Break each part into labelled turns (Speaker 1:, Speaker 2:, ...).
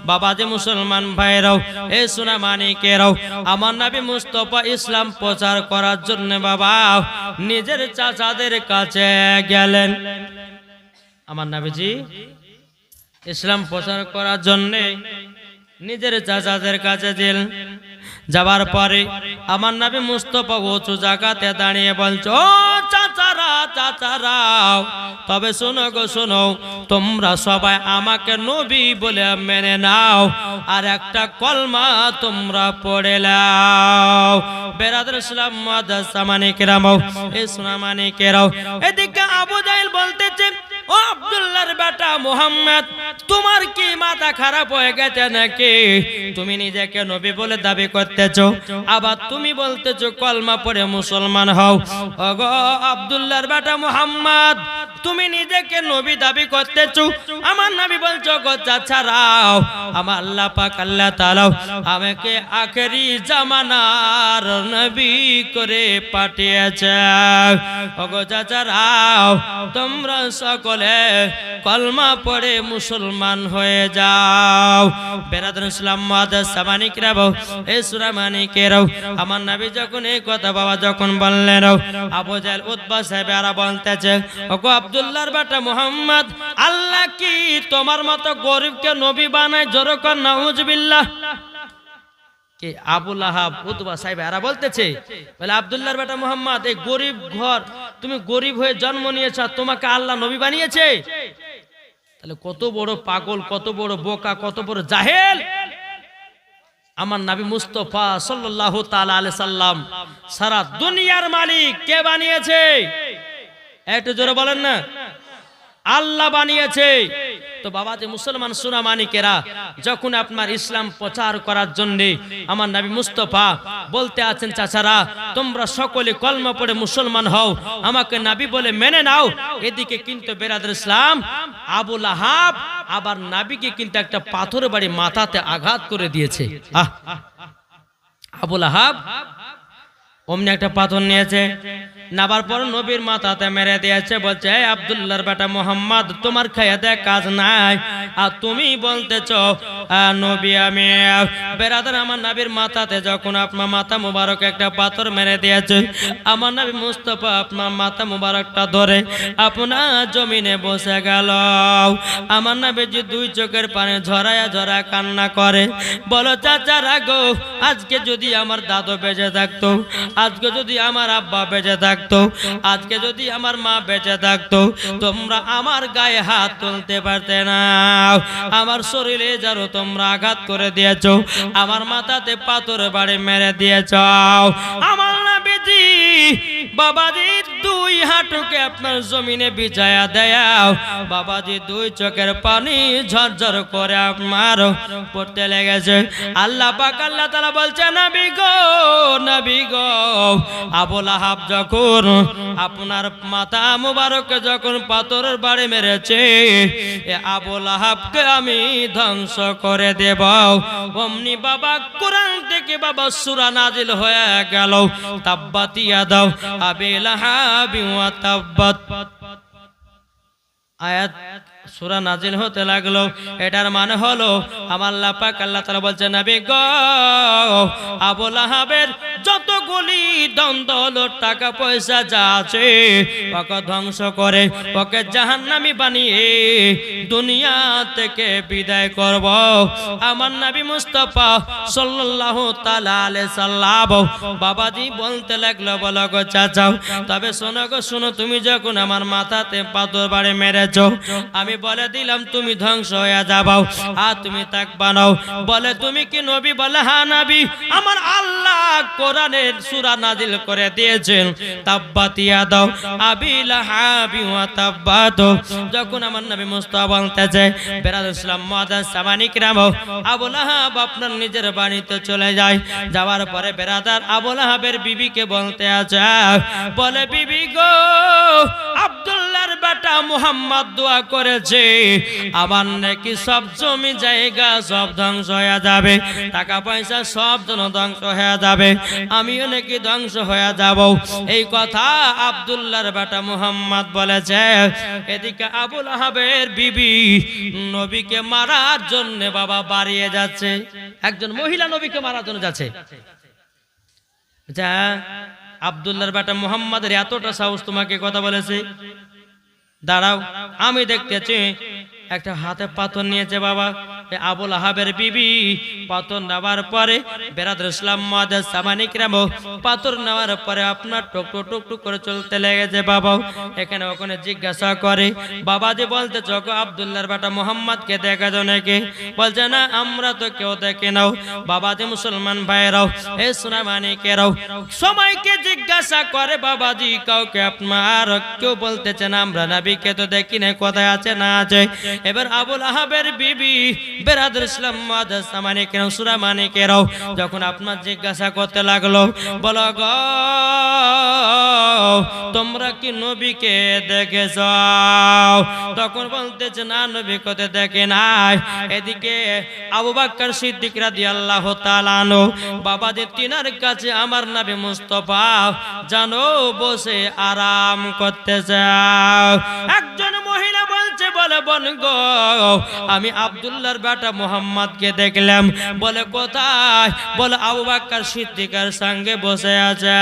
Speaker 1: বাবাজি মুসলমান ভাইরাও এ সোনা মানিকেরাও আমার নবী মুস্তাফা ইসলাম প্রচার করার জন্য বাবা নিজের চাচাদের কাছে গেলেন। আমার নবীজি ইসলাম প্রচার করার জন্য নিজের চাচাদের কাছে গেলেন। যাবার পরে আমার নবী মুস্তাফা উঁচু জায়গাতে দাঁড়িয়ে বলছো, ও চাচারা চাচারাও, তবে শোনো গো শোনো, তোমরা সবাই আমাকে নবী বলে মেনে নাও আর একটা কলমা তোমরা পড়ে নাও। বেরাদর ইসলাম মুআদ্দাস সামানিকেরাও এ সোনা মানিকেরাও, এদিকে আবু জাহেল বলতেছে, ও আব্দুল্লাহর বেটা মুহাম্মদ, তোমার কি মাথা খারাপ হয়ে গেছে নাকি? তুমি নিজেকে নবী বলে দাবি করতেছো, আবার তুমি বলতেছো কলমা পড়ে মুসলমান হও। ওগো আব্দুল্লাহর বেটা মুহাম্মদ, তুমি নিজেকে নবী দাবি করতেছো, আমার নবী বলছো গো চাচারাও, আমার আল্লাহ পাক আল্লাহ তাআলা আমাকে আখেরি জামানার নবী করে পাঠিয়েছে। ওগো চাচারাও, তোমরা সকলে কলমা পড়ে মুসলমান হয়ে যাও। বেরাদর ইসলাম মুআদ্দাস সামানিকেরাও এ সূরা মানিকেরাও, আমার নবী যখন এই কথা বাবা যখন বললেন, আবু জাহেল উতবা সাহেবরা বলতেছে, ওগো আব্দুল্লাহর বেটা মুহাম্মদ, আল্লাহ কি তোমার মতো গরিবকে নবী বানায়? জোরে কর নাউজুবিল্লাহ। কি আবু লাহাব উতবা সাহেবরা বলতেছে, বলে আব্দুল্লাহর বেটা মুহাম্মদ, এই গরিব ঘর, তুমি গরিব হয়ে জন্ম নিয়েছ, তোমাকে আল্লাহ নবী বানিয়েছে? তাহলে কত বড় পাগল, কত বড় বোকা, কত বড় জাহেল। আমার নবী মুস্তাফা সাল্লাল্লাহু তাআলা আলাইহি সাল্লাম সারা দুনিয়ার মালিক কে বানিয়েছে? একটু জোরে বলেন না, আল্লাহ বানিয়েছে। তো বাবাজি মুসলমান সোনা মানিকেরা, যখন আপনার ইসলাম প্রচার করার জন্য আমার নবী মুস্তাফা বলতে আছেন, চাচারা তোমরা সকলে কলমা পড়ে মুসলমান হও, আমাকে নবী বলে মেনে নাও। এদিকে কিন্তু বেরাদর ইসলাম আবু লাহাব আবার নবীকে কিন্তু একটা পাথরের বাড়ি মাথাতে আঘাত করে দিয়েছে। আবু লাহাব অমনি একটা পাথর নিয়েছে, নাবার পর নবীর মাথাতে মেরে দিয়েছে। বলছে, আব্দুল্লাহর বেটা মুহাম্মদ, তোমার খায়াতে কাজ নাই আর তুমি বলতেছো নবী আমি। বেরাদার আমার নবীর মাথাতে যখন আপনার মাথা মুবারক একটা পাথর মেরে দিয়েছে, আমার নবী মুস্তাফা আপনার মাথা মুবারকটা ধরে আপনার জমিনে বসে গেল। আমার নবী যে দুই চোখের পানি ঝরায়া ঝরা কান্না করে, বলো চাচারা গো, আজকে যদি আমার দাদু বেঁচে থাকতো, আজকে যদি আমার আব্বা বেঁচে থাকতো, আজকে যদি আমার মা বেঁচে থাকতো, তোমরা আমার গায়ে হাত তুলতে পারতে না। আমার শরীরে যারো তোমরা আঘাত করে দিয়েছো, আমার মাথাতে পাথর বাড়ি মেরে দিয়েছো। আমার নবীজি বাবাজি দুই হাঁটুকে আপনার জমিনে বিছায়া দেয়াও। বাবাজি দুই চোখের পানি ঝরঝর করে আপনার পড়তে লেগেছে। আল্লাহ পাক আল্লাহ তাআলা বলছে, নবী গো, নবী গো, আবু লাহাব যখন আপনার মাথা মুবারকে যখন পাথরের বাড়ি মেরেছে, আবু লাহাবকে আমি ধ্বংস করে দেব। অমনি বাবা কোরআন থেকে বাবা সূরা নাজিল হয়ে গেল, তাব্বাত ইয়াদা আবি লাহাবি ওয়া তাব্বাত। আয়াত সূরা নাজিল হতে লাগলো। এটার মানে হলো আমার আল্লাহ পাক আল্লাহ তাআলা বলছেন, নবী গো, আবু লাহাবের যতগুলি ধন দৌলত টাকা পয়সা যা আছে ওকে ধ্বংস করে ওকে জাহান্নামী বানিয়ে দুনিয়া থেকে বিদায় করব। আমার নবী মুস্তাফা সাল্লাল্লাহু তাআলা আলাইহি সাল্লাম বাবাজি বলতে লাগলো, বলো গো চাচা, তবে শোনো গো শোনো, তুমি যখন আমার মাথাতে পাথর বাড়ি মেরেছো, আমি বলে দিলাম তুমি ধ্বংস হয়ে যাবাও আর তুমি তাকবা না। বলে তুমি কি নবী? বলে হ্যাঁ নবী। আমার আল্লাহ কোরআনের সূরা নাজিল করে দিয়েছেন, তাব্বাত ইয়াদা আবি লাহাবি ওয়া তাব্বাত। যখন আমার নবী মুস্তাফা বলতেছে, বেরাদর ইসলাম মুআদ্দাস সামানিকেরাম, আবু লাহাব আপনার নিজের বাড়িতে চলে যায়। যাওয়ার পরে বেরাদার আবু লাহাবের বিবিকে বলতে আছে, বলে বিবি গো, আব্দুল্লাহ আব্দুল্লাহর বেটা মুহাম্মদ দোয়া করেছে আমার নাকি সব জমি জায়গা সব ধ্বংস হয়ে যাবে, টাকা পয়সা সব যেন ধ্বংস হয়ে যাবে, আমিও নাকি ধ্বংস হয়ে যাব। এই কথা আব্দুল্লাহর বেটা মুহাম্মদ বলেছে। এদিকে আবুল আহাবের বিবি নবীকে মারার জন্য বাবা বাড়িয়ে যাচ্ছে। একজন মহিলা নবীকে মারার জন্য যাচ্ছে। আব্দুল্লাহর বেটা মুহাম্মাদের এতটা সাহস তোমাকে কথা বলেছে, দাঁড়াও আমি দেখতেছি। একটা হাতে পাথর নিয়েছে বাবা আবুল আহাবের বিবি। পাথর নেওয়ার পরে বেরাদর ইসলাম মুআদ্দাস সামানি কিরাম পাথর নেওয়ার পরে আপনার টুকটুক টুকটুক করে চলতে লেগেছে বাবা। এখানে ওখানে জিজ্ঞাসা করে বাবাজি বলতে চোখ আব্দুল্লাহর বেটা মুহাম্মদকে দেখা যায় নাকি? বলছে না আমরা তো কেউ দেখে নাও। বাবাজি মুসলমান ভাইরাও এ সোনা মানিকেরাও সবাইকে জিজ্ঞাসা করে বাবাজি কাউকে আপনার কেউ বলতেছে না আমরা নবীকে তো দেখি না, কোথায় আছে না আছে। এবার আবুল আহাবের বিবি বেরাদর ইসলাম মুআদ্দাস সামানি কিরাম সূরা মানিকেরাও যখন আপনার জিজ্ঞাসা করতে লাগলো, বলো গো তোমরা কি নবীকে দেখেছ? তখন বলতেছে না নবী কোথায় দেখে নাই। এদিকে আবু বকর সিদ্দিক রাদিয়াল্লাহু তাআলা আনহু বাবাদের তিনার কাছে আমার নবী মুস্তাফা জানো বসে আরাম করতেছে। একজন মহিলা বলছে বলে বোন গো আমি আব্দুল্লাহর বেটা মুহাম্মদকে দেখলাম। বলে কোথায়? বলে আবু বকর সিদ্দিকের সঙ্গে বসে আছে।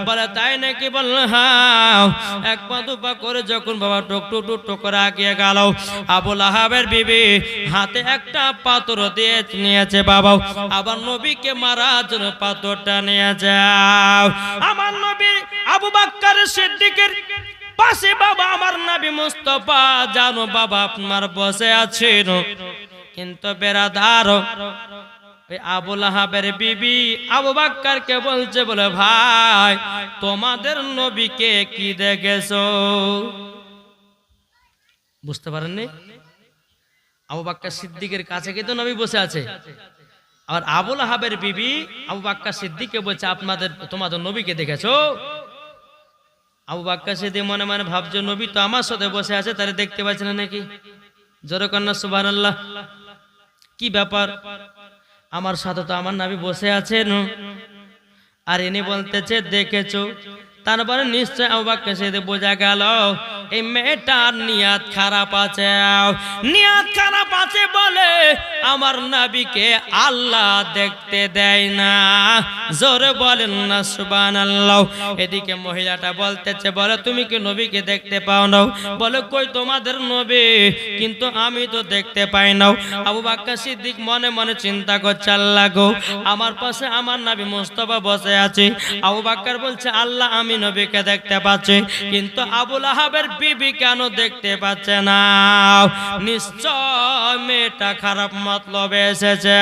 Speaker 1: বলে তাই নাকি? বলল হ্যাঁ। এক পা দুপা করে যখন বাবা টুক টুক টুক টুক করে আগিয়ে গেল, আবুল আহাবের বিবি হাতে একটা পাথর দিয়ে নিয়েছে বাবা। আবার নবীকে মারার জন্য পাথরটা নিয়েছে। আমার নবী আবু বকর সিদ্দিকের পাশে বাবা আমার নবী মুস্তাফা জানো বাবা আপনার বসে আছেন। কিন্তু বেরাদার আবুল আহাবের বিবি আবু বকরকে বলছে বলে ভাই তোমাদের নবীকে কি দেখেছো? বুঝতে পারেননি? আবু বকর সিদ্দিকের কাছে কিন্তু নবী বসে আছে। আর আবুল আহাবের বিবি আবু বকর সিদ্দিককে বলছে তোমাদের নবীকে দেখেছো? আবু বকর সিদ্দিক মনে মনে ভাবছে নবী তো আমার সাথে বসে আছে, তাহলে দেখতে পাচ্ছে না নাকি? জোরে কন্যা সুবহানাল্লাহ। কি ব্যাপার? আমার সাথে তো আমার নবী বসে আছেন, আর ইনি বলতেছে দেখেছো। তারপরে নিশ্চয় আবু বকর সিদ্দিক বোঝা গেল এই মেয়েটার নিয়ত খারাপ আছে। নিয়ত খারাপ আছে বলে আমার নবীকে আল্লাহ দেখতে দেয় না। জোরে বলেন না সুবহানাল্লাহ। এদিকে মহিলাটা বলতেছে বলে তুমি কি নবীকে দেখতে পাও না? বলে কই তোমাদের নবী, কিন্তু আমি তো দেখতে পাই না। আবু বকর সিদ্দিক মনে মনে চিন্তা করছে আল্লাহ গো আমার পাশে আমার নবী মুস্তাফা বসে আছে। আবু বকর বলছে আল্লাহ আমি নবীকে দেখতে পাচ্ছি, কিন্তু আবুল আহাবের বিবি কেন দেখতে পাচ্ছে না? নিশ্চয় মেয়েটা খারাপ মতলবে এসেছে।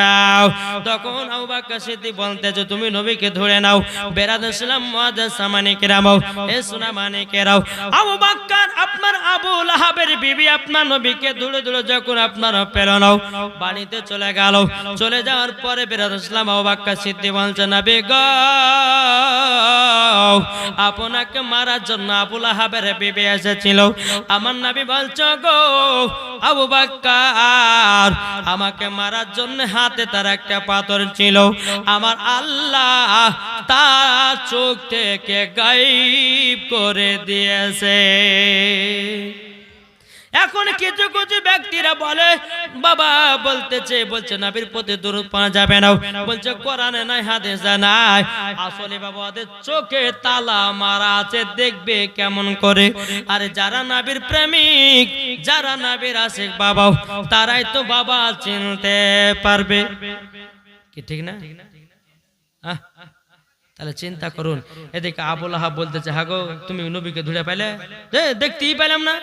Speaker 1: তখন আবু বকর সিদ্দিক বলতেছে তুমি নবীকে ধরে নাও। বেরাদর ইসলাম মুআদ্দাস সামানি কিরাম এ সোনা মানিকেরাও আবু বকর আপনার আবুল আহাবের বিবি আপনার নবীকে ধরে ধরে যখন আপনার পেল নাও বাড়িতে চলে গেল। চলে যাওয়ার পরে বেরাদর ইসলাম আবু বকর সিদ্দিক বলছে নবী গো আপনাকে মারার জন্য আবুল আহাবের বিবি এসেছিল। আমার নবী বলছো গো আবু বকর আমাকে মারার জন্য হাতে তার একটা পাথর ছিল, আমার আল্লাহ তার চোখ থেকে গায়েব করে দিয়েছে। এখন কিছু কিছু ব্যক্তিরা বলে বাবা বলছে নবীর প্রতি দরুদ পড়া যাবে না, বলছে কোরআনে নাই হাদিসে নাই। আসলে বাবা ওদের চোখে তালা মারা আছে, দেখবে কেমন করে? আর যারা নবীর প্রেমিক যারা নবীর আশিক বাবা তারাই তো বাবা চিনতে পারবে, কি ঠিক না? তাহলে চিন্তা করুন। এদিকে আবুল আহাব বলতেছে হ্যাঁ গো তুমি নবীকে ধরে পাইলে? দেখতেই পেলাম না,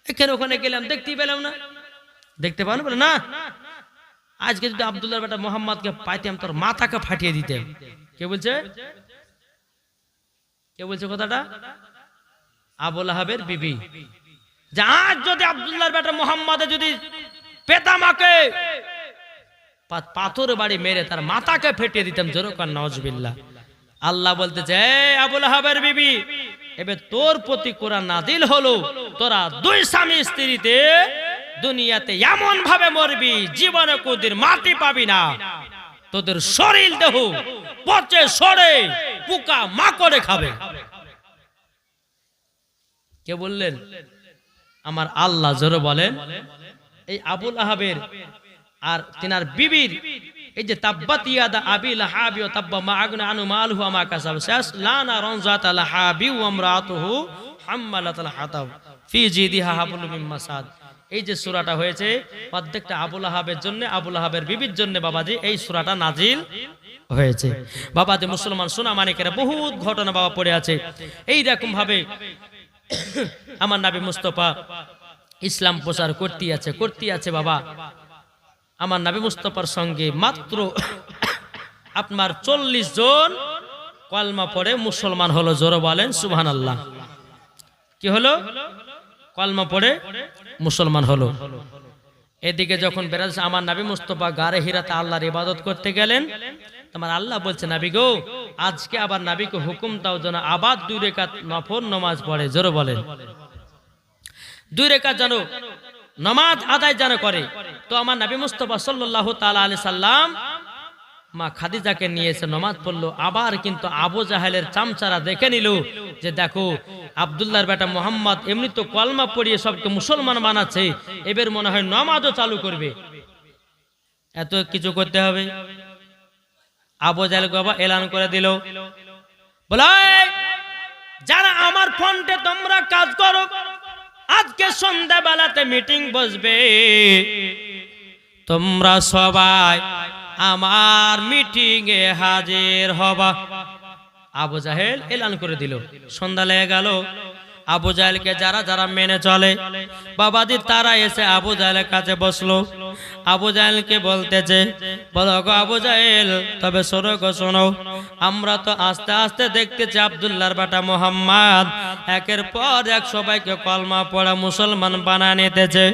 Speaker 1: এখানে ওখানে গেলাম দেখতেই পেলাম না। দেখতে পাও না? বলে না আজকে যদি আব্দুল্লাহর বেটা মুহাম্মদকে পাইতাম তোর মাথাকে ফাটিয়ে দিতাম। কে বলছে? কে বলছে কথাটা? আবুল আহাবের বিবি। যে আজ যদি আব্দুল্লাহর বেটা মুহাম্মদে যদি পেতামাকে পাথর বাড়ি মেরে তার মাথাকে ফেটিয়ে দিতাম। জোরে কান নাউজুবিল্লাহ। আল্লাহ বলতেছে আবুল আহাবের বিবি এবার তোর প্রতি কোরআন নাজিল হলো, তোরা দুই স্বামী স্ত্রীতে দুনিয়াতে এমন ভাবে মরবি জীবনে কোনদিন মাটি পাবি না, তোদের শরীর দেহ পচে সরে পোকা মাকড়ে খাবে। কে বললেন? আমার আল্লাহ। জোরে বলেন। এই আবুল আহাবের আর তিনার বিবির এই যে তাব্বাত ইয়াদা আবি লাহাবি ওয়া তাব্বা মা আগনা আনহু মালহু ওয়া মা কাসাব সায়াসলানা রানজাত লাহাবি ওয়া ইমরাতুহু হাম্মালাতাল হাতাব ফি জিদিহা হাবলুম মিন মাসাদ। এই যে সূরাটা হয়েছে প্রত্যেকটা আবুল আহাবের জন্য, আবুল আহাবের বিবির জন্য বাবাজি এই সূরাটা নাজিল হয়েছে। বাবাজি মুসলমান সোনা মানিকেরা বহুত ঘটনা বাবা পড়ে আছে। এই রকম ভাবে আমার নবী মুস্তাফা ইসলাম প্রচার করতে আছে বাবা। আমার নবী মুস্তাফার সঙ্গে মাত্র আপনার 40 জন কলমা পড়ে মুসলমান হলো। জোরে বলেন সুবহানাল্লাহ। কি হলো? কলমা পড়ে মুসলমান হলো। এদিকে যখন বেরাচ্ছে আমার নবী মুস্তাফা গারে হিরাতে আল্লাহর ইবাদত করতে গেলেন, তোমার আল্লাহ বলছে নবী গো আজকে আবার নবীকে হুকুম দাও যেন আবার 2 রাকাত নফল নামাজ পড়ে। জোরে বলেন 2 রাকাত যেন নামাজ আদায় যেন করে। তো আমার নবী মুস্তাফা সাল্লাল্লাহু তাআলা আলাইহি সাল্লাম মা খাদিজাকে নিয়েছে, নামাজ পড়লো। আবার কিন্তু আবু জাহেলের চামচারা দেখে নিল যে দেখো আব্দুল্লাহর বেটা মোহাম্মদ এমনি তো কলমা পড়িয়ে সবকে মুসলমান বানাচ্ছে, এবার মনে হয় নামাজও চালু করবে। এত কিছু করতে হবে? আবু জাহেল বাবা এলান করে দিল, বলে যারা আমার ফ্রন্টে তোমরা কাজ করো, আজকে সন্ধ্যাবেলাতে মিটিং বসবে, তোমরা সবাই আমার মিটিং এ হাজির হবা। আবু জাহেল এলান করে দিল। সন্ধ্যা লেগে গেল। আবু জাহেলকে যারা যারা মেনে চলে বাবাজি তারা এসে আবু জাহেলের কাছে বসলো। আবু জাহেলকে বলতেছে, বলো গো আবু জাহেল, তবে শোনো গো শোনো, আমরা তো আস্তে আস্তে দেখতেছি আব্দুল্লাহর বেটা মোহাম্মদ একের পর এক সবাইকে কলমা পড়া মুসলমান বানায় নিতেছে।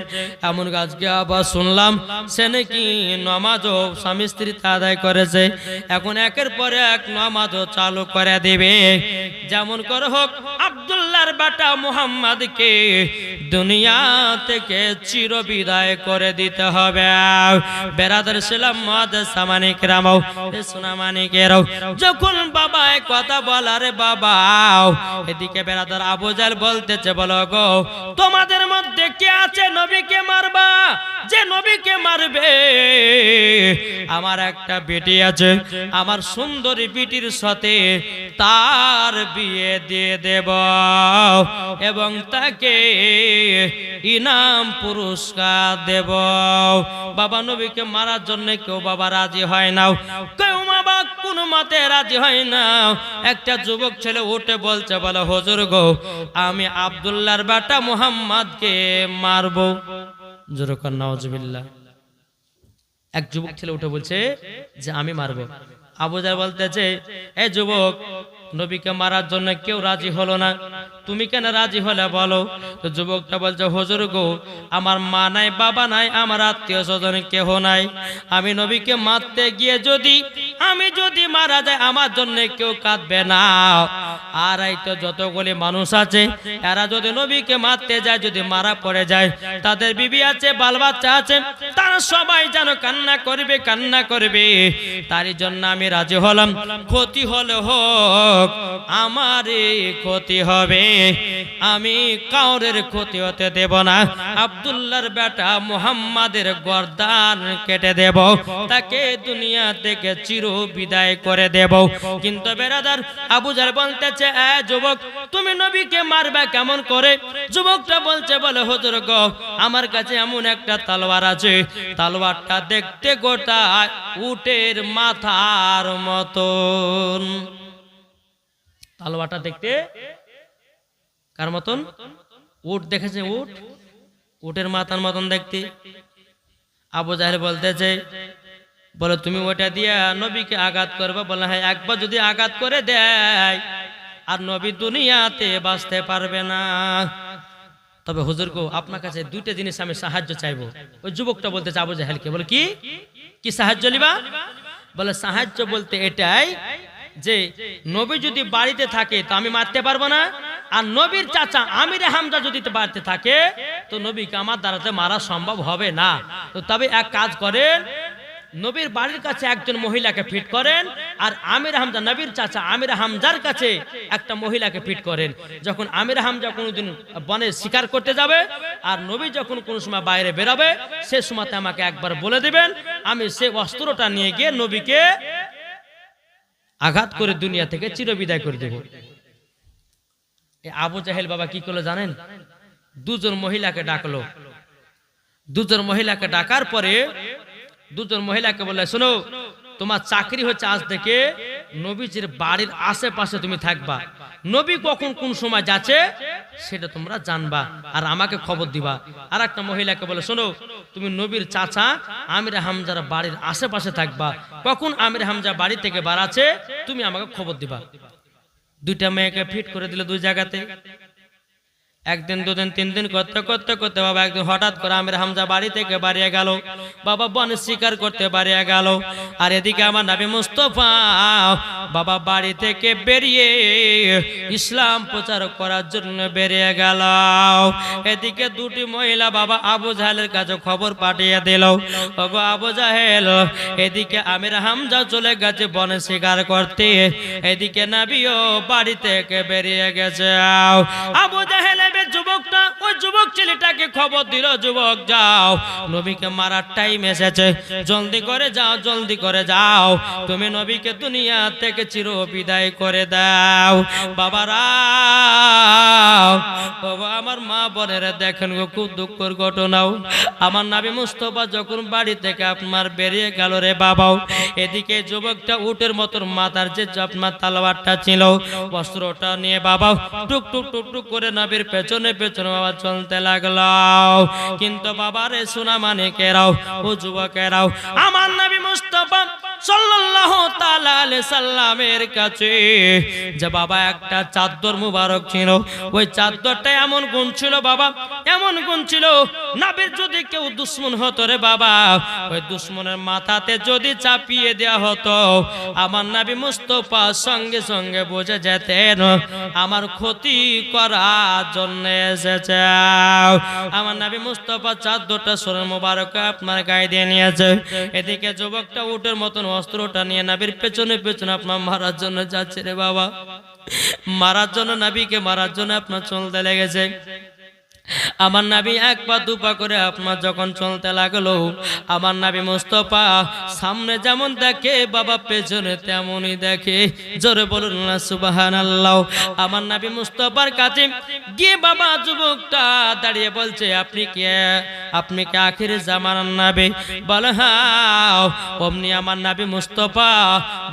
Speaker 1: এমন আজকে আবার শুনলাম সে নাকি নামাজও স্বামী স্ত্রীতে আদায় করেছে, এখন একের পর এক নামাজও চালু করে দিবে। যেমন করে হোক আব্দুল্লাহর বেটা মুহাম্মদকে দুনিয়া থেকে চির বিদায় করে দিতে হবে। বেরাদার ছিলাম মুআদ্দাস সামানিক রামাও সোনা মানিকেরাও যখন বাবা এক কথা বলার বাবা, এদিকে বেরাদার আবু জাহেল বলতেছে, বলো গো তোমাদের মধ্যে কে আছে নবীকে মারবা? যে নবীকে মারবে আমার একটা বেটি আছে, আমার সুন্দরী বেটির সাথে তার বিয়ে দিয়ে দেব এবং তাকে ইনাম পুরস্কার দেব। বাবা নবীকে মারার জন্য কেউ বাবা রাজি হয় না, কেউ বাবা কোন মতে রাজি হয় না। একটা যুবক ছেলে উঠে বলছে, বলে হুজুর গো আমি আব্দুল্লাহর বেটা মুহাম্মদকে মারবো। জোরে কর নাউজুবিল্লাহ। এক যুবক ছেলে উঠে বলছে যে আমি মারবো। আবু জাহেল বলতেছে, এই যুবক নবীকে মারার জন্য কেউ রাজি হলো না, তুমি কেন রাজি হলে বলো? তো যুবকটা বলছে, হুজুর গো আমার মা নাই, বাবা নাই, আমার আত্মীয় স্বজন কেহ নাই, আমি নবীকে মারতে গিয়ে আমি যদি মারা যায় আমার জন্য কেউ কাঁদবে না। আর এই তো যতগুলি মানুষ আছে এরা যদি নবীকে মারতে যায়, যদি মারা পড়ে যায়, তাদের বিবি আছে, বাল বাচ্চা আছে, তারা সবাই যেন কান্না করবে। তারই জন্য আমি রাজি হলাম, ক্ষতি হলে হোক আমারই ক্ষতি হবে, আমি কাউরের ক্ষতি হতে দেব না। আব্দুল্লাহর বেটা মুহাম্মাদের গর্দান কেটে দেব, তাকে দুনিয়া থেকে চির বিদায় করে দেব। কিন্তু বেরাদার আবু জাহেল বলতেছে, যুবক তুমি নবীকে মারবে কেমন করে? যুবকটা বলছে, বলে হুজুর গো আমার কাছে এমন একটা তলোয়ার আছে, তলোয়ারটা দেখতে গোটা উটের মাথার মতন। তলোয়ারটা দেখতে কার মতন? উট দেখেছে, উটের মাথার মতন দেখতে। আবু জাহেল বলতেছে, বলে তুমি ওটা দিয়া নবীকে আঘাত করবে? বলে হ্যাঁ, একবার যদি আঘাত করে দেয় আর নবী দুনিয়াতে বাঁচতে পারবে না। তবে হুজুর গো আপনার কাছে 2টা জিনিস আমি সাহায্য চাইবো। ওই যুবকটা বলতেছে আবু জাহেলকে, বলে কি সাহায্য নিবা? বলে সাহায্য বলতে এটাই যে নবী যদি বাড়িতে থাকে তো আমি মারতে পারবো না, আর নবীর চাচা আমিরে হামজা যদি বাড়তে থাকে তো নবীকে আমার দ্বারাতে মারা সম্ভব হবে না। তো তবে এক কাজ করেন, নবীর বাড়ির কাছে একজন মহিলাকে ফিট করেন, আর আমির হামজা নবীর চাচা আমির হামজার কাছে একটা মহিলাকে ফিট করেন। যখন আমির হামজা কোনোদিন বনে শিকার করতে যাবে আর নবী যখন কোনো সময় বাইরে বেরোবে সে সময়তে আমাকে একবার বলে দিবেন, আমি সে অস্ত্রটা নিয়ে গিয়ে নবীকে আঘাত করে দুনিয়া থেকে চিরবিদায় করে দেব। আবু জাহেল বাবা কি করলো জানেন? দুজন মহিলাকে ডাকলো। দুজন মহিলাকে ডাকার পরে দুজন মহিলাকে বললে, শোনো, তোমার চাকরি হচ্ছে আজ থেকে নবীজির বাড়ির আশেপাশে তুমি থাকবা, নবী কখন কোন সময় যাচ্ছে সেটা তোমরা জানবা আর আমাকে খবর দিবা। আর একটা মহিলাকে বলে, শোনো, তুমি নবীর চাচা আমির হামজার বাড়ির আশেপাশে থাকবা, কখন আমির হামজা বাড়ি থেকে বাড়াচ্ছে তুমি আমাকে খবর দিবা। দুইটা মেয়েকে ফিট করে দিল দুই জায়গাতে। একদিন দুদিন তিন দিন করতে করতে করতে বাবা একদিন হঠাৎ করে আমির হামজা বাড়ি থেকে বাড়িয়ে গেল, বাবা বনে শিকার করতে বাড়িয়ে গেল। আর এদিকে আমার নবী মুস্তাফা বাবা বাড়ি থেকে বেরিয়ে ইসলাম প্রচার করার জন্য বেরিয়ে গেল। এদিকে দুটি মহিলা বাবা আবু জাহেলের কাছে খবর পাঠিয়ে দিল, ওগো আবু জাহেল, এদিকে আমির হামজা চলে গেছে বনে শিকার করতে, এদিকে নবীও বাড়ি থেকে বেরিয়ে গেছে। আবু জাহেল যুবকটা ওই যুবক ছেলেটাকে খবর দিল, যুবক যাও, নবীকে মারার টাইম এসেছে, জলদি করে যাও, জলদি করে যাও, তুমি নবীকে দুনিয়া থেকে চির বিদায় করে দাও। বাবারা, আমার মা বোনেরা দেখেন গো, খুব দুঃখের ঘটনাও। আমার নবী মুস্তাফা যখন বাড়ি থেকে আপনার বেরিয়ে গেল রে বাবাও, এদিকে যুবকটা উটের মতন মাথার যে আপনার তালোয়ারটা ছিল অস্ত্রটা নিয়ে বাবাও টুক টুক টুক টুক করে নবীর পেছনে পেছনে বাবা চলতে লাগলো। কিন্তু বাবা রে সোনা মানিকেরাও ও যুবকেরাও, আমার নবী মুস্তাফা সাল্লাল্লাহু তাআলা আলাইহি সাল্লামের কাছে যে বাবা একটা চাদর মুবারক ছিল, ওই চাদরটা এমন গুণ ছিল বাবা, এমন গুণ ছিল, নবীর যদি কেউ দুশমন হতো রে বাবা, ওই দুশমনের মাথাতে যদি চাপিয়ে দেয়া হতো, আমার নবী মুস্তাফা সঙ্গে সঙ্গে বুঝে যেতেন আমার ক্ষতি করার জন্য এসেছে। আমার নবী মুস্তাফা চাদরটা সোনার মুবারক আপনার গায়ে দিয়ে নিয়েছে। এদিকে যুবকটা উটের মতন অস্ত্রটা নিয়ে নবীর পেছনে পেছনে আপনার মারার জন্য যাচ্ছে রে বাবা, মারার জন্য, নবীকে মারার জন্য আপনার চলতে লেগেছে। আমার নবী এক পা দু পা করে আপনার যখন চলতে লাগলো, আমার নবী মুস্তাফা সামনে যেমন দেখে বাবা পেছনে তেমনই দেখে। জোরে বলুন না সুবহানাল্লাহ। আমার নবী মুস্তাফার কাছে গিয়ে বাবা যুবকটা দাঁড়িয়ে বলছে, আপনি কি আখির জামানার নবী? বলে হ্যাঁ। অমনি আমার নবী মুস্তাফা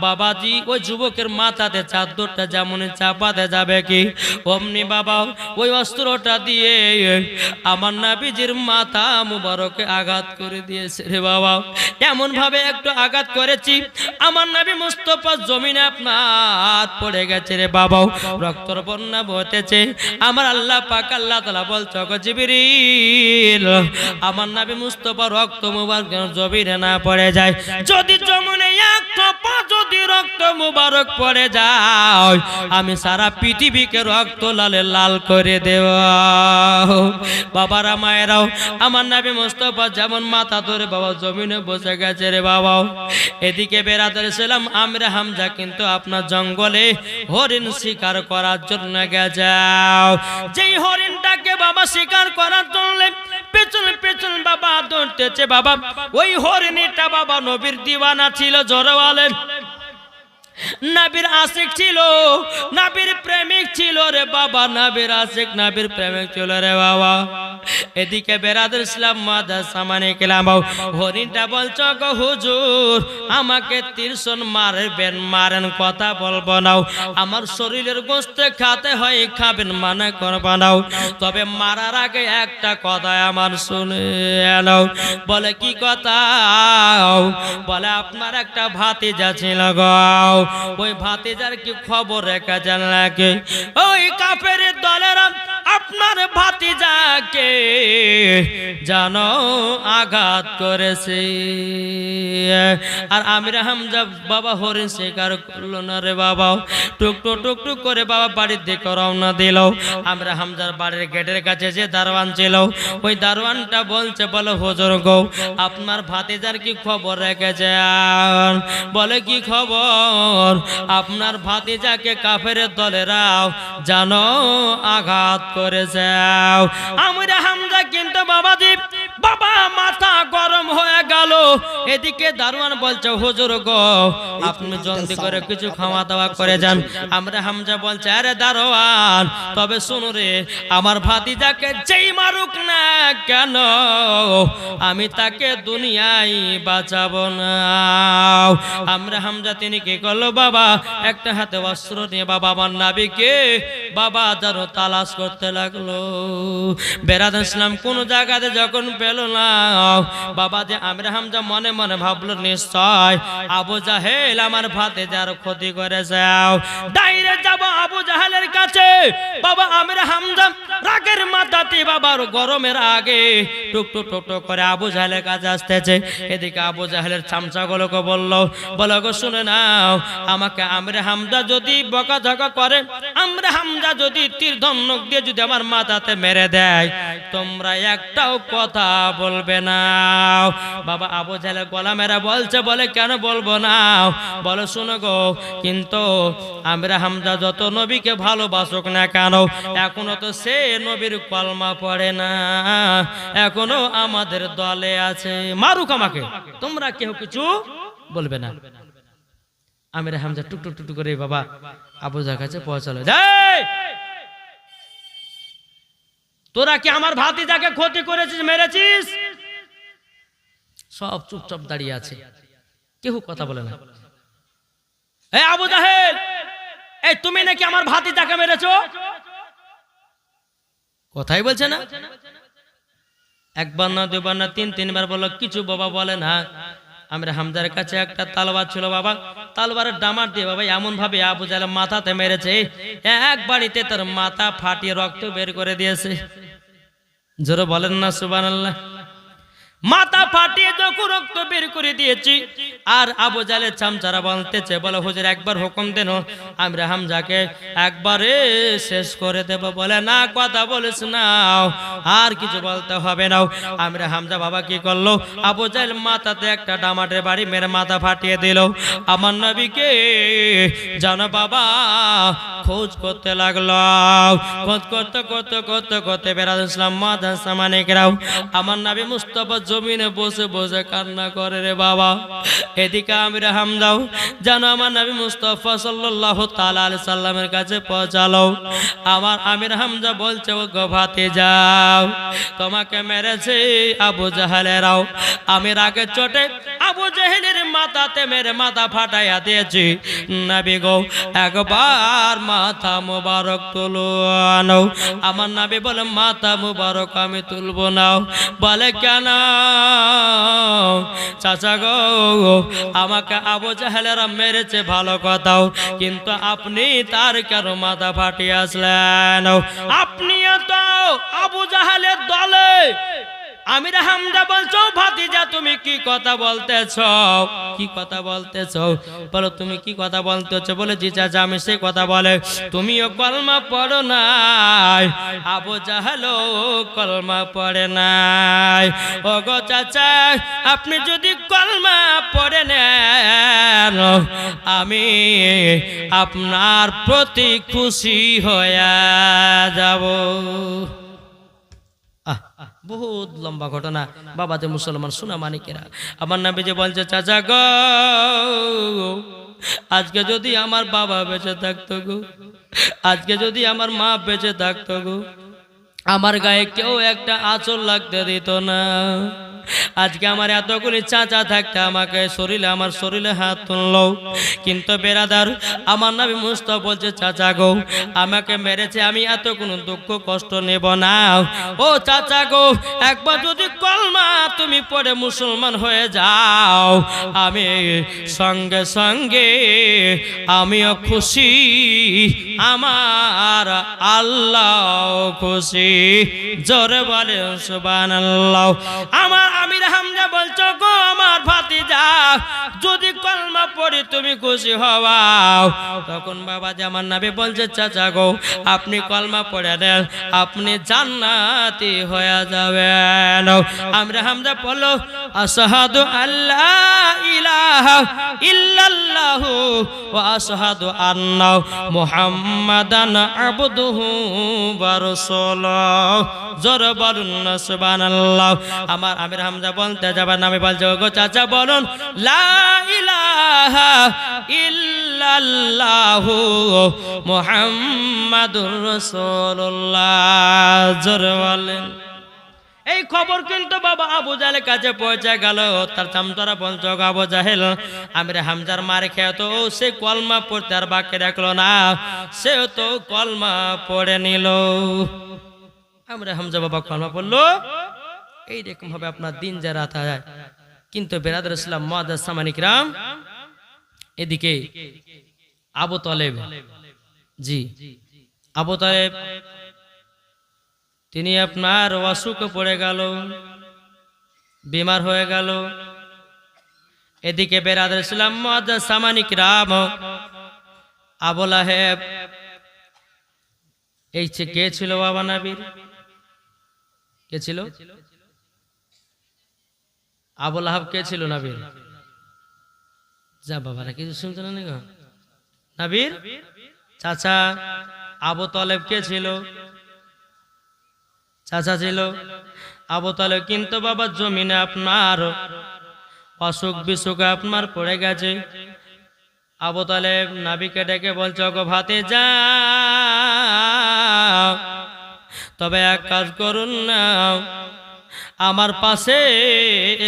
Speaker 1: বাবাজি ওই যুবকের মাথাতে চাদরটা যেমন চাপাতে যাবে কি, অমনি বাবা ওই অস্ত্রটা দিয়ে আমার নবীজির মাথা মুবারকে আঘাত করে দিয়েছে রে বাবা। এমন ভাবে একটু আঘাত করেছি আমার নবী মুস্তাফা জমিনে আপনার পড়ে গেছে রে বাবা, রক্তর বন্যা বইতেছে। আমার আল্লাহ পাক আল্লাহ তাআলা বলছে, ওগো জিবরিল, আমার নবী মুস্তাফা রক্ত মুবারক জমিনে না পড়ে যায়, যদি জমিনে এক টোপা যদি রক্ত মুবারক পড়ে যায় আমি সারা পৃথিবীকে রক্ত লালে লাল করে দেব। বাবারা মায়েরাও, আমার নবী মুস্তাফা যেমন মাথা ধরে বাবা জমিনে বসে গেছে রে বাবা। এদিকে বেরাদার ছিলাম আমির হামজা কিন্তু আপনার জঙ্গলে হরিণ শিকার করার জন্য গেছে। যেই হরিণটাকে বাবা শিকার করার জন্য পেছনে পেছনে বাবা দৌড়তেছে বাবা, ওই হরিণীটা বাবা নবীর দিওয়ানা ছিল, জোরে বলেন। নবীর আশিক ছিল, নবীর প্রেমিক ছিল রে বাবা, নবীর আশিক নবীর প্রেমিক ছিল রে বাবা। এদিকে বেরাদুল ইসলাম মাদার সামানে কেলাম, হরিণটা বলছো গো হুজুর আমাকে তিরশন মারবেন, মারেন কথা বলবো না, আমার শরীরের গোশত খেতে হয়, খাবেন মানে করবো না, তবে মারার আগে একটা কথা আমার শুনে নাও। বলে কি কথা? বলে আপনার একটা ভাতিজা ছিল গো, ওই ভাতিজার কি খবর রেখে জান লাগে? ওই কাফেরের দলেরা আপনার ভাতিজাকে জানো আঘাত করেছে। আর আমির হামজা বাবা হরিণ স্বীকার করলো না রে বাবা। টুকটুক টুকটুক করে বাবা বাড়ির দিকে রওনা দিল। আমির হামজার বাড়ির গেটের কাছে যে দারোয়ান ছিল, ওই দারোয়ানটা বলছে, বলে হুজুর গো, আপনার ভাতিজার কি খবর রেখেছেন? বলে কি খবর? আপনার ভাতিজাকে কাফেরের দলেরাও জানো আঘাত করেছে। আমির হামজা কিন্তু বাবা মাথা গরম হয়ে গেল। এদিকে দারোয়ান বলছে, হুজুর গো, আপনি জলদি করে কিছু খাওয়া দাওয়া করে যান। আমির হামজা বলছে, আরে দারোয়ান, তবে শুনো রে, আমার ভাতিজাকে যেই মারুক না কেন, আমি তাকে দুনিয়ায় বাঁচাবো না। আমির হামজা তিনি কি করলো বাবা, একটা হাতে অস্ত্র নিয়ে বাবা আমার নবীকে বাবা যেন তালাশ করতে লাগলো। বেরাদুল ইসলাম কোন জায়গাতে যখন পেল না, বাবা যে আমির হামজা মনে মনে ভাবলো, নিশ্চয় আবু জাহেল আমার ভাতিজার ক্ষতি করেছে। ডাইরেক্ট যাব আবু জাহেলের কাছে। বাবা আমির হামজা রাগের মাথাতে বাবার গরমের আগে টুকটুক টুকটুক করে আবু জাহেলের কাছে আসতেছে। এদিকে আবু জাহেলের চামচাগুলোকে বললো গো, শুনে নাও, আমাকে আমির হামজা যদি বকাঝকা করে, আমির হামজা যদি তীর ধনুক দিয়ে যদি আমার মাথাতে মেরে দেয়, তোমরা একটাও কথা বলবে না। বাবা আবু জাহেলের গলা মেরা বলছে, বলে কেন বলবো না? বলে শুনো গো, কিন্তু আমির হামজা যত নবীকে ভালোবাসুক না কেন, এখনো তো সে নবীর কলমা পড়ে না, এখনো আমাদের দলে আছে। মারুক আমাকে, তোমরা কেউ কিছু বলবে না। আমির হামজা টুকটুক টুকটুক করে বাবা আবু জাহেলের কাছে পৌঁছালো। তোরা কি আমার ভাতিজাকে ক্ষতি করেছিস, মেরেছিস? সব চুপচাপ দাঁড়িয়ে আছে, কেউ কথা বলে না। এই আবু জাহেল, এই তুমি নাকি আমার ভাতিজাকে মেরেছো? কথাই বলছে না। একবার না, দুবার না, তিনবার বললো, কিছু বাবা বলে না। আমির হামজার কাছে একটা তালবার ছিল বাবা, তালবারের ডামার দিয়ে বাবা এমন ভাবে আবু জাহেল মাথাতে মেরেছে, এক বাড়িতে তার মাথা ফাটিয়ে রক্ত বের করে দিয়েছে। জোরে বলেন না সুবহানাল্লাহ। মাথা ফাটিয়ে যখন রক্ত বের করে দিয়েছি, আর আবু জাহেলের চামচারা বলতেছে, বলে হুজুর একবার হুকুম দেন, আমির হামজাকে একবারে শেষ করে দেব। বলে না, কথা বলিস না, আর কিছু বলতে হবে না। আমির হামজা বাবা কি করলো, আবু জাহেল মাথাতে একটা ডামাটের বাড়ি মেরে মাথা ফাটিয়ে দিল। আমার নবীকে জানো বাবা খোঁজ করতে লাগলো। খোঁজ করতে করতে করতে করতে বেরাদুল ইসলাম মাদ্রাসা মানিকরাও আমার নবী মুস্তাফা জমিনে বসে বসে কান্না করে রে বাবা। এদিকে আমির হামজাও জানো আমার নবী মুস্তাফা সাল্লাল্লাহু তাআলা আলাইহি সাল্লামের কাছে পৌঁছালো। আমার আমির হামজা বলছে, ও গো ভাতিজাও, তোমাকে মেরেছে আবু জাহেলেরাও। আমি রাগের চোটে আবু জাহেলের মাথাতে মেরে মাথা ফাটাইয়া দিয়েছি। নবী গো, একবার মাথা মুবারক তুলো আনো। আমার নবী বলে, মাথা মুবারক আমি তুলবো না। বলে কেন? চাচা গো, আমাকে আবু জাহেলেরা মেরেছে ভালো কথাও, কিন্তু আপনি তার কেন মাথা ফাটিয়ে আসলেন? আপনিও তো আবু জাহেলের দলে। আমির হামজা বলছো, ভাতিজা তুমি কি কথা বলতেছ? কি কথা বলতেছ? বলো তুমি কি কথা বলতেছ? বলে জি চাচা, আমি সেই কথা বলে, তুমিও কলমা পড়ো নাই, আবু জাহেলও কলমা পড়ে নাই। ও গো চাচা, আপনি যদি কলমা পড়ে নেন, আমি আপনার প্রতি খুশি হয়ে যাব। বহুত লম্বা ঘটনা বাবাতে মুসলমান সোনা মানিকেরা। আমার নবী যে বলছে, চাচা গো, আজকে যদি আমার বাবা বেঁচে থাকতো গো, আজকে যদি আমার মা বেঁচে থাকতো গো, আমার গায়ে কেউ একটা আঁচল লাগতে দিত না। আজকে আমার এতগুলি চাচা থাকতে আমাকে আমার শরীরে হাত তুললো। কিন্তু বেরাদার, আমার নবী মুস্তাফা বলছে, চাচা গো, আমাকে মেরেছে, আমি এত কোনো দুঃখ কষ্ট নেব না। ও চাচা গো, একবার যদি কলমা তুমি পড়ে মুসলমান হয়ে যাও, আমি সঙ্গে সঙ্গে আমিও খুশি, আমার আল্লাহ খুশি। জোরে বলে সুবহানাল্লাহ। আমার আমির হামজা বলছো গো আমার ভাতিজা, যদি কলমা পড়ি তুমি খুশি হওয়াও। তখন বাবা আমার নবী বলছে চাচা গো আপনি কলমা পড়ে দেন, আপনি জান্নাতি হয়ে যাবেন। আমির হামজা বলল আশহাদু আল্লা ইলাহা ইল্লাল্লাহু ওয়া আশহাদু আন্না মুহাম্মাদান আবদুহু ওয়া রাসূলুহু। জোরে বলুন না সুবহানাল্লাহ। আমার আমির হামজা বলতে যাবার নামে বলছে গো চাচা বলুন লা ইলাহা ইল্লাল্লাহু মুহাম্মাদুর রাসূলুল্লাহ। জোরে বলেন। এই খবর কিন্তু বাবা আবু জাহেলের কাছে পৌঁছে গেল। তার চামচারা বলছে আবু জাহেল আমির হামজার মার খেয়ে তো সে কলমা পড়তে আর বাকি রাখলো না, সেও তো কলমা পড়ে নিল। আমির হামজা বাবা কলমা পড়লো। এইরকম ভাবে আপনার দিন যা রাত যায়। কিন্তু বেরাদর ইসলাম মুআজ্জাজ সামানিক রাম, এদিকে আবু তালেব, জি আবু তালেব তিনি আপনার অসুখে পড়ে গেল, বিমার হয়ে গেল। এদিকে বেরাদর ইসলাম মুআজ্জাজ সামানিক রাম, আবু লাহেব, এই কে ছিল বাবা নবীর? কে ছিল? আবু লাহাব কে ছিল নবীর? যা বাবারা কিছু শুনতে না গো। নবীর চাচা আবু তালেব কে ছিল? চাচা ছিল আবু তালেব। কিন্তু বাবা জমিনে আপনার অসুখ বিসুখ আপনার পড়ে গেছে। আবু তালেব নবীকে ডেকে বলছে গো ভাতিজা, তবে এক কাজ করুন না, আমার পাশে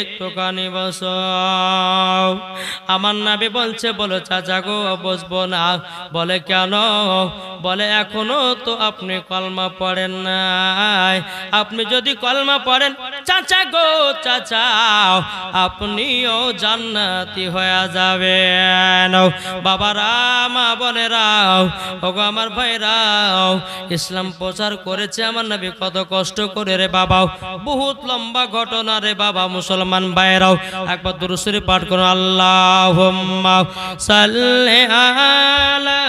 Speaker 1: একটুখানি বসো। আমার নবী বলছে বলো চাচা গো বসবো না। বলে কেন? বলে এখনো তো আপনি কলমা পড়েন নাই, আপনি যদি কলমা পড়েন চাচা গো চাচা আপনিও জান্নাতি হয়ে যাবেন। বাবারা মা বোনেরাও ওগো আমার ভাইরাও, ইসলাম প্রচার করেছে আমার নবী কত কষ্ট করে রে বাবা, বহুত লম্বা ঘটনা রে বাবা। মুসলমান ভাইরাও একবার দুরূদ শরীফ পাঠ করুন। আল্লাহুম্মা সাল্লি আলা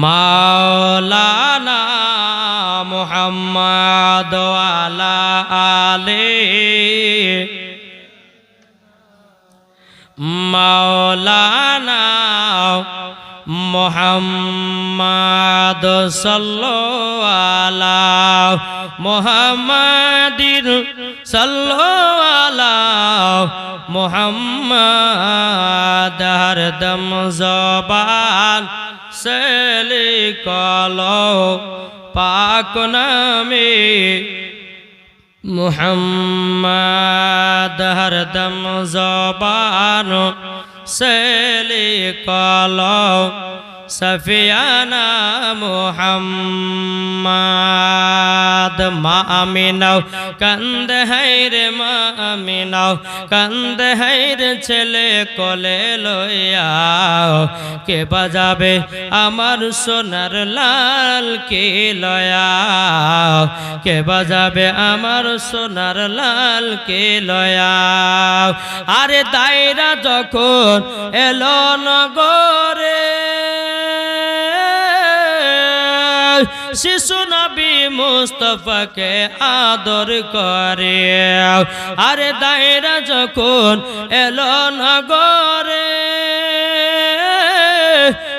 Speaker 1: মাওলানা মুহাম্মাদ ওয়া আলা আলি মাওলানা মুহাম্মাদ সাল্লাল্লাহু আলা মুহাম্মাদিন সাল্লাল্লাহু আলা মুহাম্মাদ। হরদম জবান से लिखलो पाक नामे मुहम्मद, हरदम ज़बान से लिखलो सफियाना मुहम्मद। मा आमिनाओ कंद है रे मा आमिनाओ कंद है रे छेले कोले लयाओ, के बजाबे आमार सोनार लाल के लयाओ, के बजाबे आमार सोनार लाल के लयाओ। आरे दायरा जखन एलो नगरे शिशु नबी मुस्तफा के आदर करे। आरे दायरा जखन एलो नगरे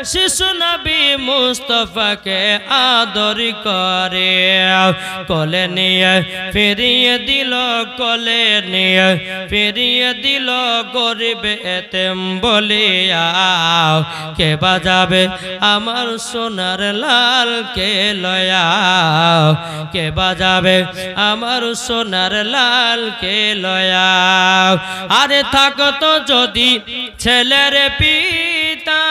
Speaker 1: शिशु नबी मुस्तफा के आदर करे। कोले निये फिरिए दिल, कोले निये फिरिए दिल गरीब एतेम बलिया, के बजाबे आमार सोनार लाल के लयाओ, के बजाबे आमार सोनार लाल के लयाओ। आरे थाकतो जदि छेलेर पिता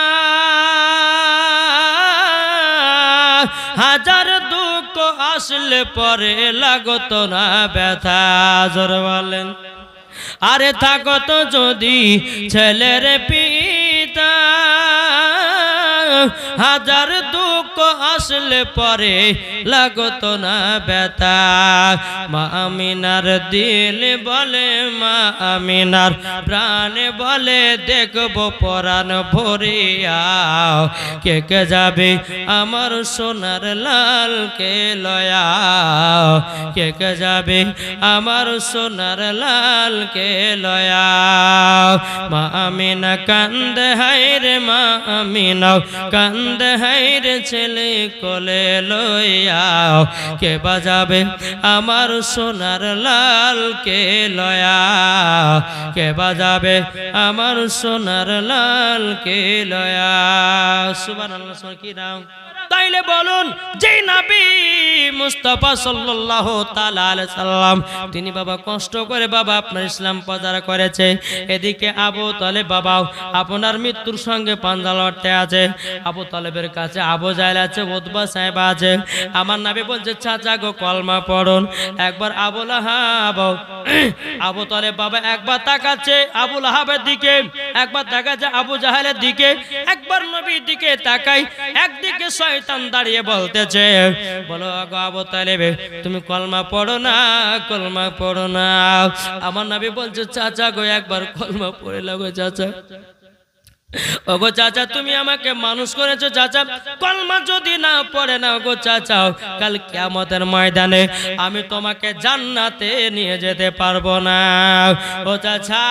Speaker 1: हाजार दुख আসলে পরে লাগতো না ব্যথা, জোরে বলেন। আরে থাকত যদি ছেলের পিতা, হাজার দুঃখ আসলে পরে লাগতো না ব্যথা। মা আমিনার দিল বলে, মা আমিনার প্রাণে বলে, দেখবো পরাণ ভরিয়া, কে কে যাবে আমার সোনার লালকে লয়া, কে কে যাবে আমার সোনার লালকে লয়া। মা আমিনা কান্দে হায়রে, মা আমিনা কান্দে হায়রে, ছেলে কোলে লইয়া, কে বাজাবে আমার সোনার লালকে লয়া, কে বাজাবে আমার সোনার লালকে লয়া। সুবহানাল্লাহ, কি নাম? তাইলে বলুন, যে নবী মুস্তাফা সাল্লাল্লাহু তাআলা আলাইহি সাল্লাম, তিনি বাবা কষ্ট করে বাবা আপনার ইসলাম প্রচার করেছে। এদিকে আবু তালেব বাবা আপনার মৃত্যুর সঙ্গে পাঞ্জা লড়তে আছে। আবু তালেবের কাছে আবু জাহেল আছে, উতবা সাহেব আছে। আমার নবী বলছে, চাচা গো কলমা পড়ুন। একবার আবু লাহাব, আবু তালেব বাবা একবার তাকাচ্ছে আবু লাহাবের দিকে, একবার তাকাচ্ছে আবু জাহেলের দিকে, একবার নবীর দিকে তাকাই। একদিকে শয়তান দাঁড়িয়ে বলতেছে, বলো গো আবু তালেব, তুমি কলমা পড়ো না, কলমা পড়ো না। আমার নবী বলছে, চাচা গো একবার কলমা পড়ে লাগো চাচা। ওগো চাচা, তুমি আমাকে মানুষ করেছো চাচা, কলমা যদি না পড়ে না গো চাচা, কাল কিয়ামতের ময়দানে আমি তোমাকে জান্নাতে নিয়ে যেতে পারবো না। ও চাচা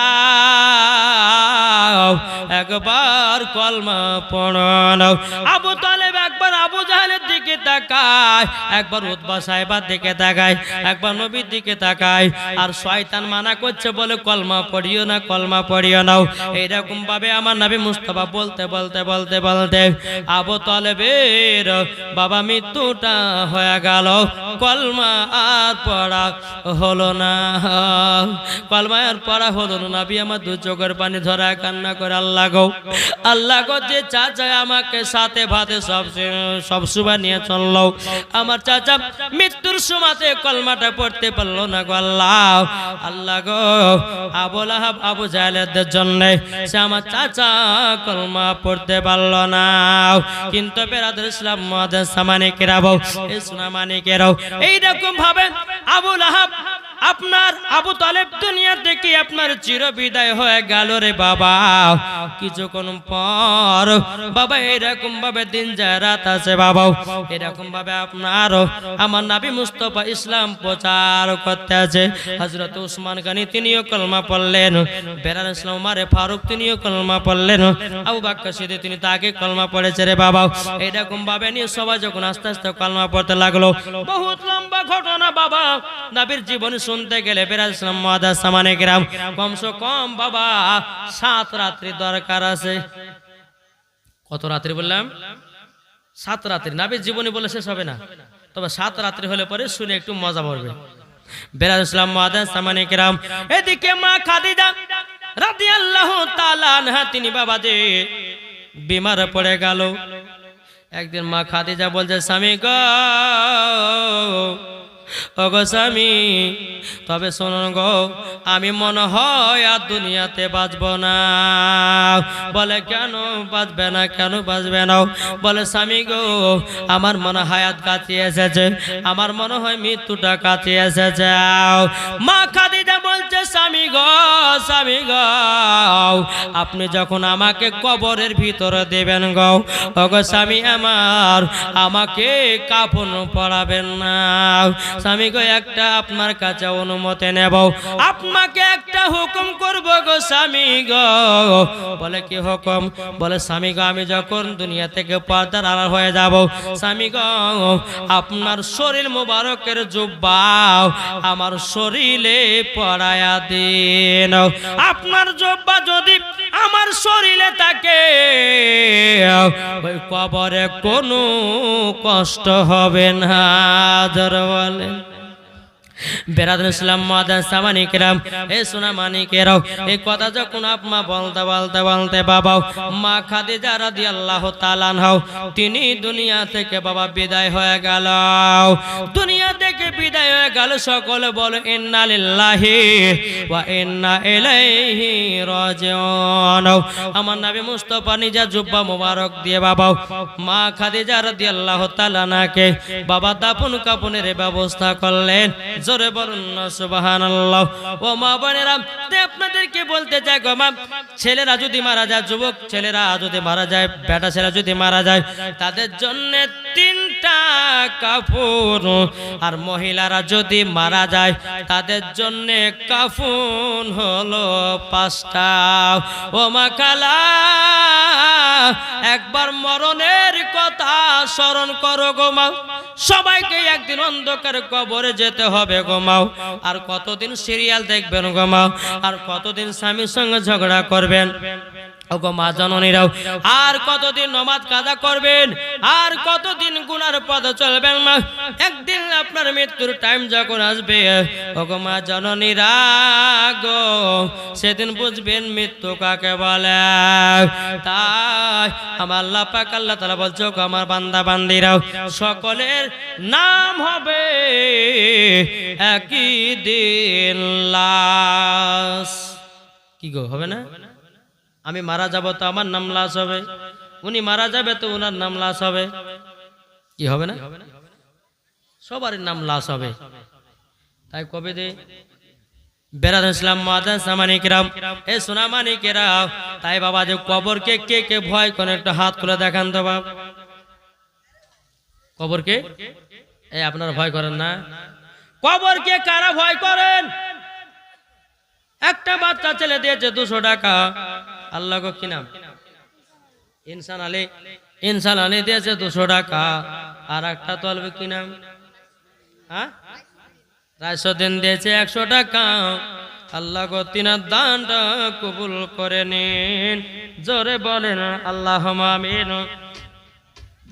Speaker 1: একবার কলমা পড়ো না। আবু তালেব একবার আবু জাহেলের দিকে তাকায়, একবার উতবা সাহেবের দিকে তাকায়, একবার নবীর দিকে তাকায়। আর শয়তান মানা করছে, বলে কলমা পড়িও না, কলমা পড়িও না। এইরকম ভাবে আমার নবী মুস্তাফা বলতে বলতে বলতে বলতে আবু তালেবের বাবা মৃত্যুটা হয়ে গেল। কলমা আর পড়া হলো না, কলমা আর পড়া হলো না। নবী আমার দু চোখের পানি ধরা কান্না করে, আল্লাহ গো, আল্লাহ গো, যে চাচা আমাকে সাথে ভাতে সব সুবা নিয়ে চললো, আমার চাচা মৃত্যুর সময়তে কলমাটা পড়তে পারলো না গো আল্লাহ। আল্লাহ গো, আবু লাহাব আবু জাহেলের জন্য সে আমার চাচা কলমা পড়তে পারলো না। কিন্তু বেরাদর ইসলাম মুআজ্জাজ সামানিকেরাও, এই সুনামানিকেরাও এইরকম ভাবে আবু লাহাব আপনার আবু তালেব দুনিয়া থেকে আপনার চির বিদায় হয়ে গেল রে বাবা। কিছুক্ষণ পর বাবা এরকম ভাবে দিন যায় রাত আছে বাবা, এরকম ভাবে আপনার আমার নবী মুস্তাফা ইসলাম প্রচার করতে আছে। হযরত উসমান গনি তিনিও কলমা পড়লেন, বেলাল ইসলাম উমারে ফারুক তিনিও কলমা পড়লেন, আবু বকর সিদ্দিক তিনি তাকে কলমা পড়েছে রে বাবা। এরকম ভাবে নিয়ে সবাই যখন আস্তে আস্তে কলমা পড়তে লাগলো, বহুত লম্বা ঘটনা বাবা। নবীর জীবনী শুনতে গেলে বেলাল ইসলাম মুআজ্জাজ সামানিকেরাম কমসে কম বাবা 7 রাত্রি দরকার আছে। কত রাত্রি বললাম? 7 রাত্রি। নবীর জীবনী বলে শেষ হবে না, তবে 7 রাত্রি হলে পরে শুনে একটু মজা পড়বে। বেলাল ইসলাম মুআজ্জাজ সামানিকেরাম, এদিকে মা খাদিজা রাদিয়াল্লাহু তাআলা আনহা তিনি বাবা যে বিমার পড়ে গেল। একদিন মা খাদিজা বলছে, স্বামী গো, ওগো স্বামী, তবে শুনুন গো, আমি মনে হয় আর দুনিয়াতে বাঁচব না। বলে কেন বাঁচবে না, কেন বাঁচবে না? বলে স্বামী গো, আমার মনে হয় হায়াত কাছে এসেছে, আমার মনে হয় মৃত্যুটা কাছে এসেছে। মা খাদিজা বলছে, স্বামী গো, স্বামী গো, আপনি যখন আমাকে কবরের ভিতরে দেবেন গো, ওগো স্বামী আমার, আমাকে কাফন পরাবেন না। স্বামী গো, একটা আপনার কাছে অনুমতি নেব, আপনাকে একটা হুকুম করব গো স্বামী গো। বলে কি হুকুম? বলে স্বামী গো, আমি যখন দুনিয়া থেকে পর্দার আড়াল হয়ে যাব, স্বামী গো, আপনার শরীর মোবারকের জুব্বা আমার শরীরে পরায়া দিন। আপনার জুব্বা যদি আমার শরীরে থাকে, ওই কবরে কোনো কষ্ট হবে না। বলেন বেরাদুল ইসলাম মাদান সামানি কেরাম এ সোনা মানিকেরাও এই কথা যখন আপনা বলতে বলতে বলতে বাবা মা খাদিজা রাদিয়াল্লাহু তাআলা আনহা তিনি দুনিয়া থেকে বাবা বিদায় হয়ে গেল। দুনিয়া থেকে বিদায় হয়ে গেল। সকলে বলে ইন্না লিল্লাহি ওয়া ইন্না ইলাইহি রাজিউন। আমার নবী মুস্তাফা নিজা জুব্বা মোবারক দিয়ে বাবা মা খাদিজা রাদিয়াল্লাহু তাআলা আনহাকে বাবা দাফন কাফনের ব্যবস্থা করলেন। জোরে বলুন না সুবহানাল্লাহ। ও মা বোনেরা, আপনাদেরকে বলতে চাই গো মা, ছেলেরা যদি মারা যায়, যুবক ছেলেরা যদি মারা যায়, বেটা ছেলে যদি মারা যায়, তাদের জন্য 3টা কাফন। আর মহিলারা যদি মারা যায়, তাদের জন্য কাফন হলো 5টা। ও মা খালা, একবার মরণের কথা স্মরণ করো গো মা। সবাইকে একদিন অন্ধকার কবরে যেতে হবে গো মা। আর কতদিন সিরিয়াল দেখবেন গো মা? আর কতদিন স্বামীর সঙ্গে ঝগড়া করবেন ওগো মা জননীরাও? আর কতদিন নমাজ কাজা করবেন? আর কতদিন গুনার পথে চলবেন মা? একদিন আপনার মৃত্যুর টাইম যখন আসবে ওগো মা জননীরা গো, সেদিন বুঝবেন মৃত্যু কাকে বলে। তাই আমার আল্লাহ পাক আল্লাহ তাআলা বলছে গো আমার বান্দা বান্দিরাও, সকলের নাম হবে একই দিন লাশ। কি গো হবে না? আমি মারা যাব তো আমার নাম লাশ হবে, উনি মারা যাবে তো উনার নাম লাশ হবে। কি হবে না? সবারই নাম লাশ হবে। তাই কবে দে বেরাদুল ইসলাম মাদান সামানি কিরাম এ সোনা মানিকেরাও, তাই বাবা যে কবরকে কে কে ভয় করে একটু হাত তুলে দেখান তো বাবা। কবরকে এই আপনারা ভয় করেন না? কবরকে কারা ভয় করেন? একটা বাচ্চা ছেলে দিয়েছে 200 টাকা। আল্লাহ গো কি নাম? ইনসান আলী দিয়েছে 200 টাকা। আর একটা তলবে কি নাম? হ্যাঁ, রাইসুদ্দিন দিয়েছে 100 টাকা। আল্লাহ গো তিনার দানটা কবুল করে নিন। জোরে বলেন আল্লাহুম্মা আমিন।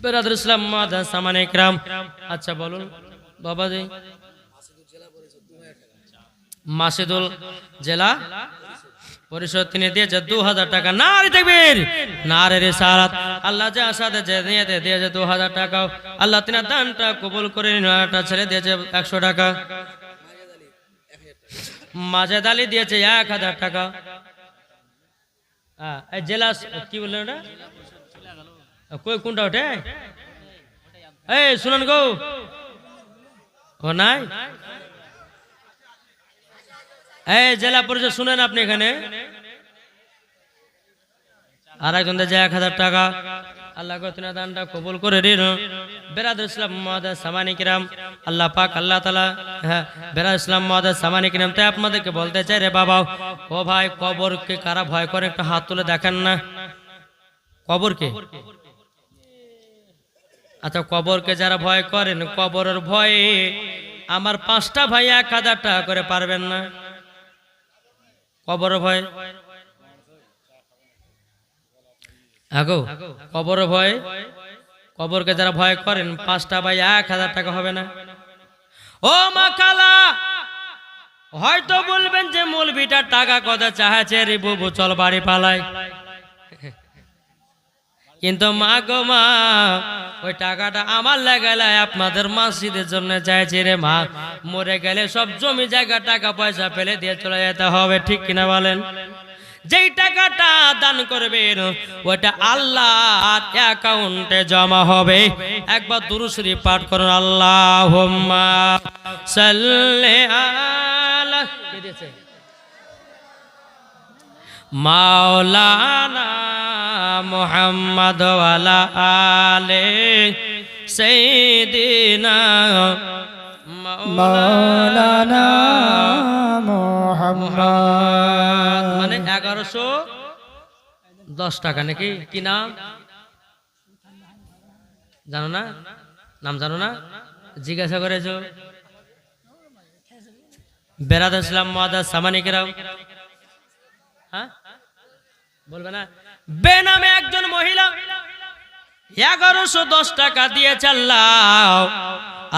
Speaker 1: বেরাদুল ইসলাম মাদান সামানি কিরাম, আচ্ছা বলুন বাবাজি, মাসিদুল জেলা পরিষদ তিনি দিয়েছে 2000 টাকা। নারে তাকবীর, নারে রিসালাত। আল্লাহ যা সাথে যে নিয়েতে দিয়েছে 2000 টাকা। আল্লাহ তিনার দানটা কবুল করে নিন। একটা ছেলে দিয়েছে 100 টাকা। মাজেদ আলী দিয়েছে 1000 টাকা। এই জেলা কি বললেন ওটা? কই কোনটা ওঠে? এই শুনুন গো, ও নাই এই জেলা পরিষদ শুনেন আপনি এখানে। আর একজন দিয়েছে 1000 টাকা। আল্লাহ গো তিনার দানটা কবুল করে নিন। বেরাদুল ইসলাম মাদান সামানি কিরাম, আল্লাহ পাক আল্লাহ তাআলা, হ্যাঁ বেরাদুল ইসলাম মাদান সামানি কিরাম, তাই আপনাদেরকে বলতে চাই রে বাবা, ও ভাই কবরকে কারা ভয় করে একটু হাত তুলে দেখেন না। কবরকে, আচ্ছা কবরকে যারা ভয় করেন, কবরের ভয়ে আমার 5টা ভাই 1000 টাকা করে পারবেন না। কবর ভয়, আগো কবর ভয়, কবরকে যারা ভয় করেন 5টা ভাই 1000 টাকা হবে না। ও মা কালা, হয়তো বলবেন যে মৌলভিটা টাকা কথা চাহাছে রে বুবু চল বাড়ি পালাই। কিন্তু মা গো মা, ওই টাকাটা আমার লাগালে আপনাদের মসজিদের জন্য চাইছি রে মা। মরে গেলে সব জমি জায়গা টাকা পয়সা ফেলে দিয়ে চলে যেতে হবে, ঠিক কিনা বলেন? যেই টাকাটা দান করবেন ওটা আল্লাহর অ্যাকাউন্টে জমা হবে। একবার দুরূদ শরীফ পাঠ করুন, আল্লাহুম্মা সাল্লি আলা মাওলানা মুহাম্মদ ওয়ালা আলে সাইয়্যিদিনা মাওলানা মুহাম্মদ। মানে 1110 টাকা নাকি? কি নাম জানো না? নাম জানো না? জিজ্ঞাসা করেছো? বেরাদুল ইসলাম মাদান সামানি কিরাম, হ্যাঁ বলবে না? বেনামে একজন মহিলা 1110 টাকা দিয়েছে। আল্লাহ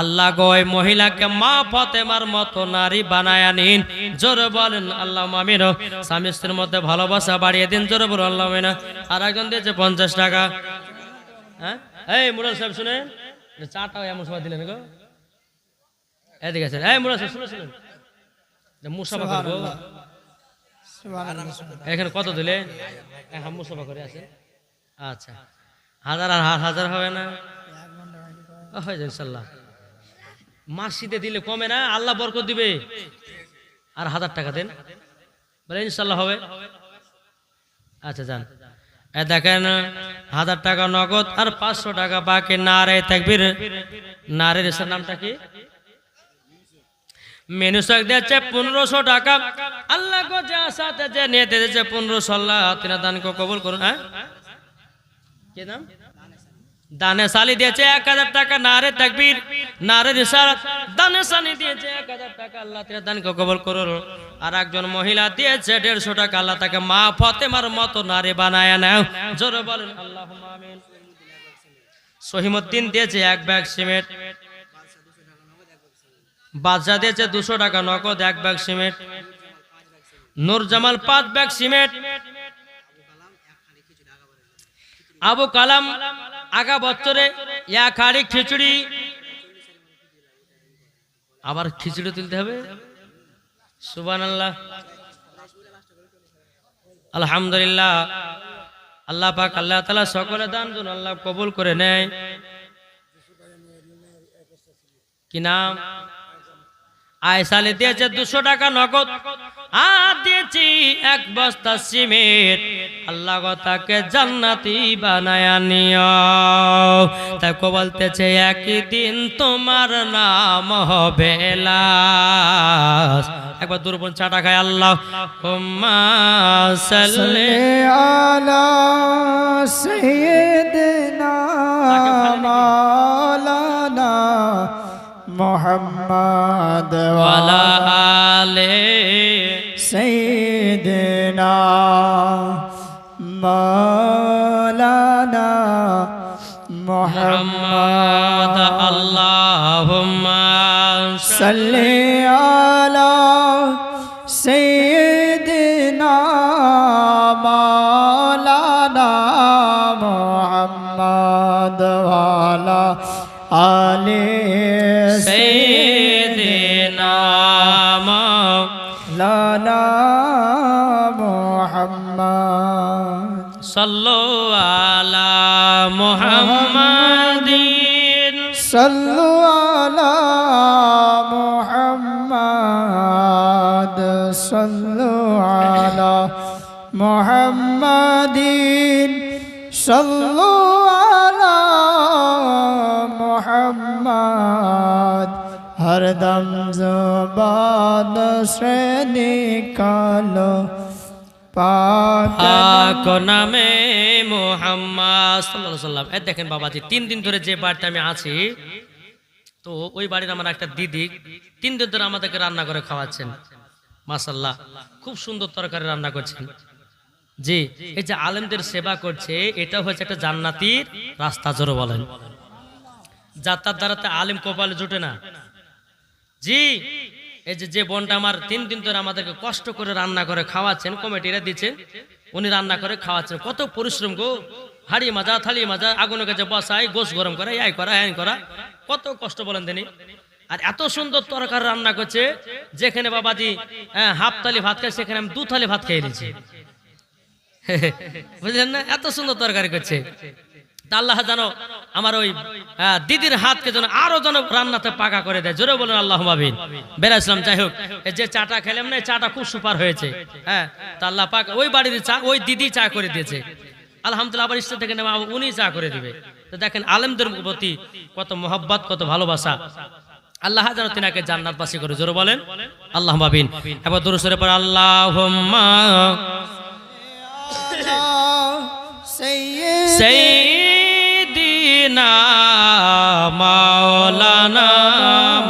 Speaker 1: আল্লাহ গো ওই মহিলাকে মা ফাতেমার মতো নারী বানায়া নিন। জোরে বলেন আল্লাহুম্মা আমিন। স্বামী স্ত্রীর মধ্যে ভালোবাসা বাড়িয়ে দিন। জোরে বলেন আল্লাহুম্মা আমিন। আর একজন দিয়েছে 50 টাকা। হ্যাঁ এই মুরাদ সাহেব শুনেন, চাটা এমন সময় দিলেন গো, এদিকে আছেন। এই মুরাদ সাহেব শুনে শুনেন, মুসাফা করবো এখানে কত দিলে? হ্যাঁ মুসাফা করে আছে। আচ্ছা, হাজার আর হাজার হবে না, হয়ে যাবে ইনশাল্লাহ। মাসিতে দিলে কমে না, আল্লাহ বরকত দিবে। আর 1000 টাকা দেন, বলে ইনশাল্লাহ হবে। আচ্ছা যান, দেখেন 1000 টাকা নগদ আর 500 টাকা বাকি। নারে তাকবীর। নারের নামটা কি? মেনু শাক দিয়েছে 1500 টাকা। আল্লাহ গো যা সাথে যে নিয়ে দিয়েছে 1500, আল্লাহ তিনা দান কো কবুল করুন। হ্যাঁ কি নাম? দানে সালি দিয়েছে 1000 টাকা। নারে তাকবীর। নারে রিসালাত। দানে সালি দিয়েছে 1000 টাকা। আল্লাহ তিনা দান কো কবুল করুন। আর একজন মহিলা দিয়েছে 150 টাকা। আল্লাহ তাকে মা ফাতেমার মতো নারী বানায়া নাও। জোরে বলেন আল্লাহুম্মা আমিন। সহিমউদ্দিন দিয়েছে 1 ব্যাগ সিমেন্ট। বাদশা দিয়েছে 200 টাকা নগদ 1 ব্যাগ সিমেন্ট। নূর জামাল 5 ব্যাগ সিমেন্ট। আবু কালাম আগা বছরে 1 হাড়ি খিচুড়ি। আবার খিচুড়ি তুলতে হবে। সুবহানাল্লাহ, আলহামদুলিল্লাহ। আল্লাহ পাক আল্লাহ তাআলা সকলে দান দুন আল্লাহ কবুল করে নেয়। কি নাম? আয়সালে দিয়েছে 200 টাকা নগদ। আর দিয়েছি 1 বস্তা সিমেন্ট। আল্লাহ গো তাকে জান্নাতি বানায়া নিও। তাকে বলতেছে একদিন তোমার নাম হবে লাশ। একবার দুরবন চাটা খায়। আল্লাহুম্মা সাল্লি
Speaker 2: আলা সাইয়্যিদিনা মাওলানা মুহাম্মদ
Speaker 1: ওয়ালা আলে
Speaker 2: সাইয়্যিদিনা মাওলানা মুহাম্মদ।
Speaker 1: আল্লাহুম্মা
Speaker 2: সাল্লি আলা সাইয়্যিদিনা মাওলানা মুহাম্মদ ওয়ালা আলি
Speaker 1: সাইয়্যিদিনা
Speaker 2: মাওলানা মুহাম্মদ।
Speaker 1: সাল্লু আলা মুহাম্মাদিন।
Speaker 2: সাল্লু আলা মুহাম্মদ। সাল্লু আলা মুহাম্মাদিন। সাল্লু আলা মুহাম্মদ। হরদম জবান से निकालो
Speaker 1: পাক নামে মুহাম্মদ সাল্লাল্লাহু আলাইহি সাল্লাম। এই দেখেন বাবাজি, 3 দিন ধরে যে বাড়িতে আমি আছি, তো ওই বাড়ির আমার একটা দিদি 3 দিন ধরে আমাদেরকে রান্না করে খাওয়াচ্ছেন। মাশাআল্লাহ, খুব সুন্দর তরকারি রান্না করছেন। জি, এই যে আলেমদের সেবা করছে, এটা হচ্ছে একটা জান্নাতির রাস্তা। জোরে বলেন, যাতার দ্বারাতে আলেম কপালে জুটে না। জি, এই যে বোনটা আমার 3 দিন ধরে আমাদেরকে কষ্ট করে রান্না করে খাওয়াচ্ছেন, কমিটিরা দিচ্ছেন, উনি রান্না করে খাওয়াচ্ছেন। কত পরিশ্রম গো, হাড়ি মাজা, থালি মাজা, আগুনের কাছে বসাই, গোশ গরম করা, এই করা, হ্যান করা, কত কষ্ট বলেন তিনি। আর এত সুন্দর তরকারি রান্না করছে, যেখানে বাবাজি হাফ থালি ভাত খায়, সেখানে আমি 2 থালি ভাত খেয়ে নিয়েছি। বুঝলেন না, এত সুন্দর তরকারি করছে। আল্লাহ জানো আমার ওই দিদির হাতকে যেন আরো যেন রান্নাতে পাকা করে দেয়। জোরে বলেন আল্লাহুম্মা আমিন। বেরাইছিলাম, যাই হোক, যে চাটা খেলাম না, চাটা খুব সুপার হয়েছে। হ্যাঁ, তা আল্লাহ পাক ওই বাড়ির চা ওই দিদি চা করে দিয়েছে। আলহামদুলিল্লাহ, আবার ইচ্ছা থেকে নেওয়া উনি চা করে দিবে। তো দেখেন আলেমদের প্রতি কত মহব্বত, কত ভালোবাসা। আল্লাহ যেন তিনাকে জান্নাতবাসী করে। জোরে বলেন আল্লাহুম্মা আমিন। এবার দরুদ শরীফ পড়ে আল্লাহুম্মা সাইয়্যিদিনা মাওলানা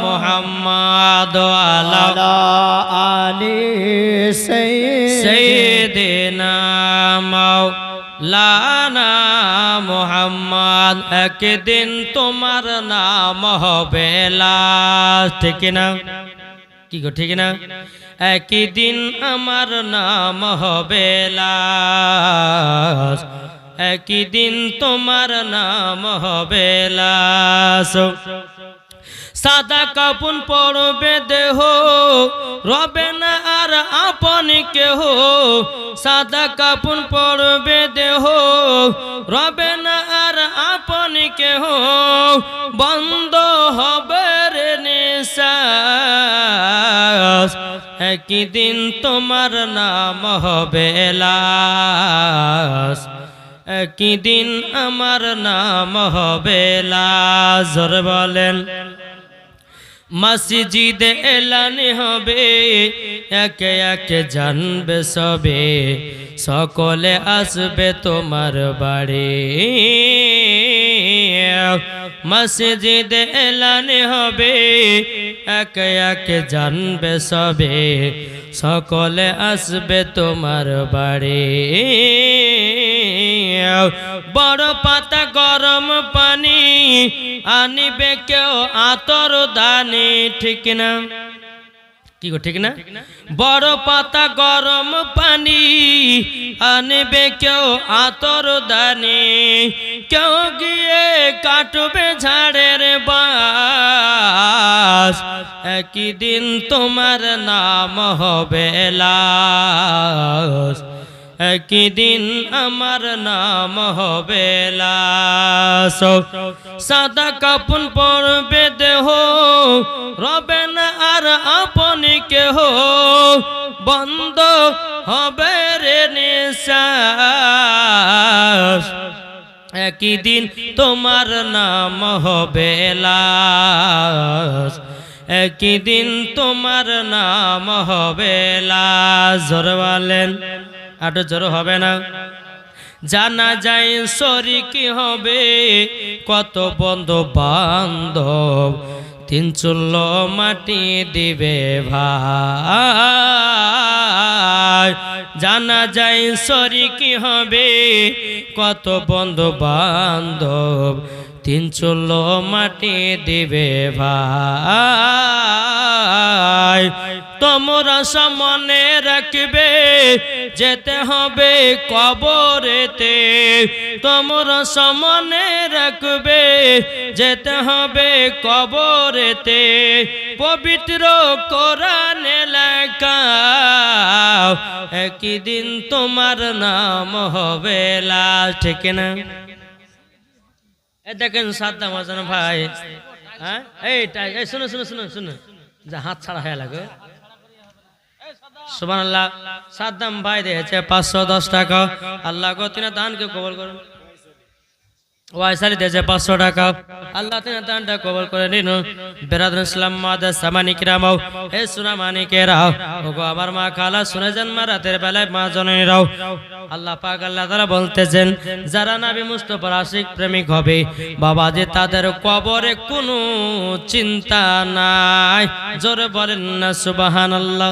Speaker 1: মুহাম্মদ ওয়ালা
Speaker 2: আলি
Speaker 1: সাইয়্যিদিনা মাওলানা মুহাম্মদ মোহাম্মদ একদিন তোমার নাম হবে লাশ ঠিক না কি গো ঠিক না একদিন আমার নাম হবে লাশ একদিন তোমার নাম হবে লাশ সাদা কাপুন পড়বে দেহ রবে না আর আপন কেহ সাদা কাপুন পড়বে দেহ রবে না আর আপন কেহ বন্ধ হবে রে নিঃশ্বাস একদিন তোমার নাম হবে লাশ একদিন আমার নাম হবে লাশ জোরে বলেন মসজিদে এলান হবে একে একে জানবে সবে সকলে আসবে তোমার বাড়ি মসজিদে এলান হবে একে একে জানবে সবে সকলে আসবে তোমার বাড়ি বড় পাতা গরম পানি আনিবে কেউ আতর দানি ঠিক না কি গো ঠিক না বড় পাতা গরম পানি আনিবে কেউ আতর দানি কেউ গিয়ে কাটবে ঝাড়ের বাঁশ একদিন তোমার নাম হবে লাশ একদিন আমার নাম হবে লাশ সাদা কাপুন পড়বে দেহ রবে না আর আপন কেহ বন্ধ হবে রে নিঃশ্বাস একদিন তোমার নাম হবে লাশ একদিন তোমার নাম হবে লাশ জোরে বলেন আটো জোর হবে না জানা যায় শরিকি হবে কত বন্ধু বান্ধব তিন চুল্লো মাটি দিবে ভাই জানা যায় শরিকি হবে কত বন্ধু বান্ধব তিন চুল্লো মাটি দিবে ভাই তোমরা সামনে রাখবে যেতে হবে কবরেতে তোমরা সামনে রাখবে যেতে হবে কবরেতে পবিত্র কোরআনে লেখা একদিন তোমার নাম হবে লাশ ঠিক না দেখেন সাদ্দাম হাসান ভাই হ্যাঁ এই শুনো শুনো শুনো শুনো যা হাত ছাড়া হয়ে লাগে সুবহানাল্লাহ সাদ্দাম ভাই দিয়েছে 510 টাকা আল্লাহ গো তিনি দানকে কবুল করুন ওয়াইসারি দিয়েছে 500 টাকা আল্লাহ তিনি দানটা কবুল করে নিন বিরাদর ইসলাম মাদার সামানি কিরামাও হে সোনা মানিকেরাও ওগো আমার মা খালা শুনে যান মা রাতের বেলায় মা জননীরাও আল্লাহ পাক আল্লাহ তাআলা বলতেছেন যারা নবী মুস্তাফার আশিক প্রেমিক হবে বাবা যে তাদের কবরে কোনো চিন্তা নাই জোরে বলেন না সুবহানাল্লাহ